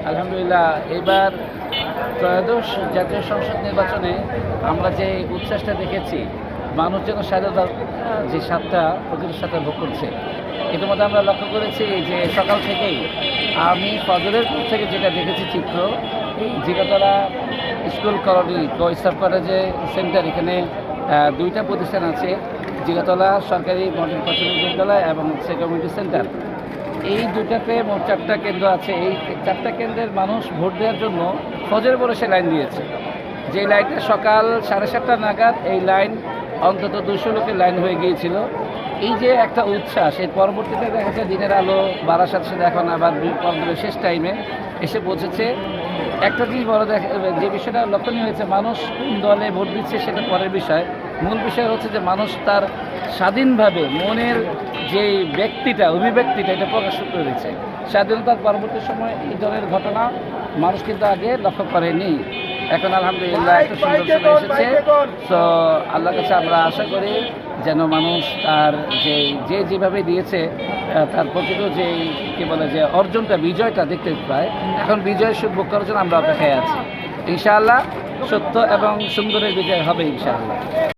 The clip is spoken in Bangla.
আলহামদুলিল্লাহ এবার ত্রয়োদশ জাতীয় সংসদ নির্বাচনে আমরা যে উচ্ছ্বাসটা দেখেছি, মানুষ যেন স্বাধীনতার যে স্বাদটা প্রকৃতির সাথে ভোগ করছে। ইতিমধ্যে আমরা লক্ষ্য করেছি যে সকাল থেকেই আমি ফজরের পর থেকে যেটা দেখেছি চিত্র, জিগাতলা স্কুল কলোনি ইসলাম কলেজে সেন্টার, এখানে দুইটা প্রতিষ্ঠান আছে, জিগাতলা সরকারি মডেল প্রাথমিক বিদ্যালয় এবং কমিউনিটি সেন্টার। এই দুটাতে মোট 4টা কেন্দ্র আছে। এই 4টা কেন্দ্রের মানুষ ভোট দেওয়ার জন্য ফজরের পরে সে লাইন দিয়েছে। যে লাইনটা সকাল 7:30 নাগাদ এই লাইন অন্তত 200 লোকের লাইন হয়ে গিয়েছিল। এই যে একটা উচ্ছ্বাস, এর পরবর্তীতে দেখা যায় দিনের আলো বাড়ার সাথে সাথে এখন আবার প্রোগ্রামের শেষ টাইমে এসে পৌঁছেছে। একটা জিনিস বড় যে বিষয়টা লক্ষণীয় হয়েছে, মানুষ কোন দলে ভোট দিচ্ছে সেটা পরের বিষয়। মূল বিষয় হচ্ছে যে মানুষ তার স্বাধীনভাবে মনের যে ব্যক্তিটা, অভিব্যক্তিটা, এটা প্রকাশ করে দিচ্ছে। স্বাধীনতার পরবর্তী সময় এই ধরনের ঘটনা মানুষ কিন্তু আগে লক্ষ্য করেনি। এখন আলহামদুলিল্লাহ একটা সুন্দর সময় এসেছে। তো আল্লাহর কাছে আমরা আশা করি যেন মানুষ তার যেভাবে দিয়েছে তার প্রকৃত যে কী বলে যে অর্জনটা, বিজয়টা দেখতে পায়। এখন বিজয়ের সুখ ভোগ করার জন্য আমরা অপেক্ষায় আছি। ইনশাআল্লাহ সত্য এবং সুন্দরের বিজয় হবে ইনশাআল্লাহ।